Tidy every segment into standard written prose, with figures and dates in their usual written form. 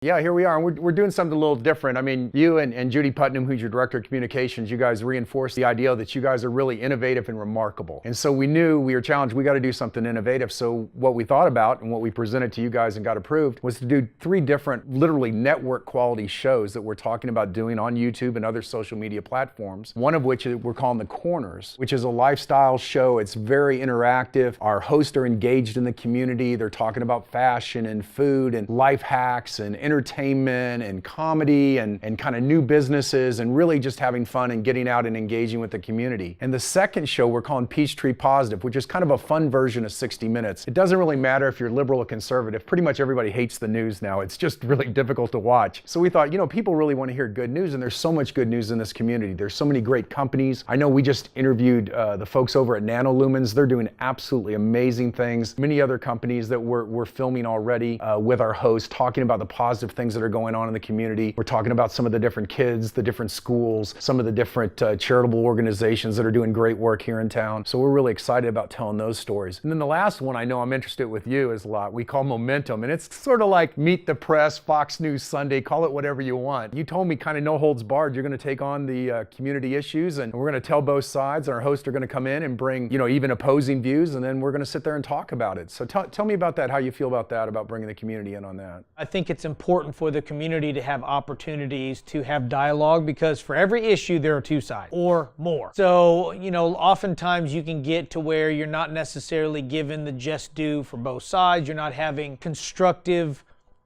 Yeah, here we are, and we're doing something a little different. I mean, you and Judy Putnam, who's your Director of Communications, you guys reinforced the idea that you guys are really innovative and remarkable. And so we knew we were challenged, we got to do something innovative. So what we thought about and what we presented to you guys and got approved was to do 3 different, literally network quality shows that we're talking about doing on YouTube and other social media platforms. One of which we're calling The Corners, which is a lifestyle show. It's very interactive. Our hosts are engaged in the community. They're talking about fashion and food and life hacks and entertainment and comedy and kind of new businesses and really just having fun and getting out and engaging with the community. And the second show we're calling Peachtree Positive, which is kind of a fun version of 60 Minutes. It doesn't really matter if you're liberal or conservative. Pretty much everybody hates the news now. It's just really difficult to watch. So we thought, you know, people really want to hear good news, and there's so much good news in this community. There's so many great companies. I know we just interviewed the folks over at Nanolumens. They're doing absolutely amazing things. Many other companies that we're filming already with our hosts, talking about the positive things that are going on in the community. We're talking about some of the different kids, the different schools, some of the different charitable organizations that are doing great work here in town. So we're really excited about telling those stories. And then the last one I know I'm interested with you is a lot. We call Momentum, and it's sort of like Meet the Press, Fox News Sunday, call it whatever you want. You told me kind of no holds barred. You're going to take on the community issues, and we're going to tell both sides, and our hosts are going to come in and bring, you know, even opposing views, and then we're going to sit there and talk about it. So tell me about that, how you feel about that, about bringing the community in on that. I think it's important for the community to have opportunities to have dialogue, because for every issue there are 2 sides or more. So, you know, oftentimes you can get to where you're not necessarily given the just due for both sides. You're not having constructive,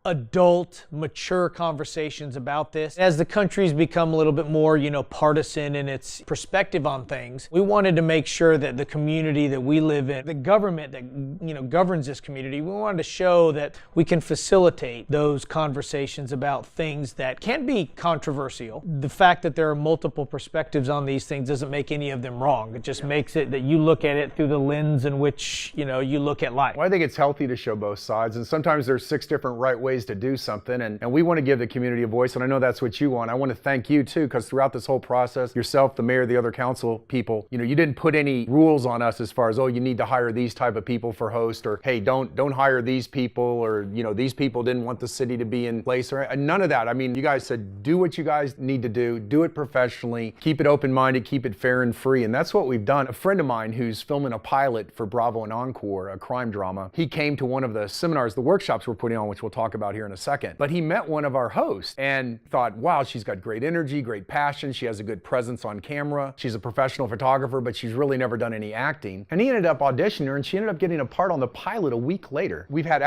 adult, mature conversations about this. As the country's become a little bit more, you know, partisan in its perspective on things, we wanted to make sure that the community that we live in, the government that, you know, governs this community, we wanted to show that we can facilitate those conversations about things that can be controversial. The fact that there are multiple perspectives on these things doesn't make any of them wrong. It just makes it that you look at it through the lens in which, you know, you look at life. Well, I think it's healthy to show both sides, and sometimes there's 6 different right ways to do something, and we want to give the community a voice, and I know that's what you want. I want to thank you too, because throughout this whole process, yourself, the mayor, the other council people, you know, you didn't put any rules on us as far as, oh, you need to hire these type of people for host, or hey, don't hire these people, or, you know, these people didn't want the city to be in place, or none of that. I mean, you guys said, do what you guys need to do it professionally, keep it open-minded, keep it fair and free, and that's what we've done. A friend of mine who's filming a pilot for Bravo and Encore, a crime drama, he came to one of the seminars, the workshops we're putting on, which we'll talk about here in a second. But he met one of our hosts and thought, wow, she's got great energy, great passion. She has a good presence on camera. She's a professional photographer, but she's really never done any acting. And he ended up auditioning her, and she ended up getting a part on the pilot a week later. We've had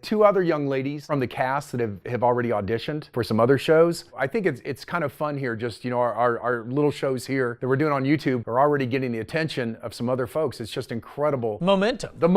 2 other young ladies from the cast that have already auditioned for some other shows. I think it's kind of fun here. Just, you know, our little shows here that we're doing on YouTube are already getting the attention of some other folks. It's just incredible. Momentum. The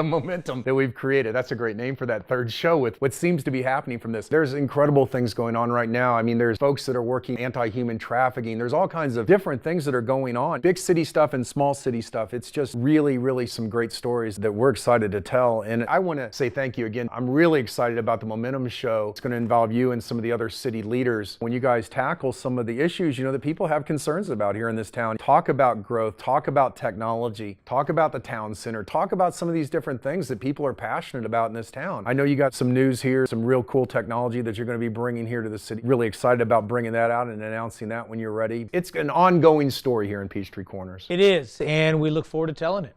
momentum that we've created. That's a great name for that 3rd show with what seems to be happening from this. There's incredible things going on right now. I mean, there's folks that are working anti-human trafficking. There's all kinds of different things that are going on. Big city stuff and small city stuff. It's just really, really some great stories that we're excited to tell. And I want to say thank you again. I'm really excited about the Momentum show. It's going to involve you and some of the other city leaders. When you guys tackle some of the issues, you know, that people have concerns about here in this town, talk about growth, talk about technology, talk about the town center, talk about some of these different things that people are passionate about in this town. I know you got some news here, some real cool technology that you're going to be bringing here to the city. Really excited about bringing that out and announcing that when you're ready. It's an ongoing story here in Peachtree Corners. It is, and we look forward to telling it.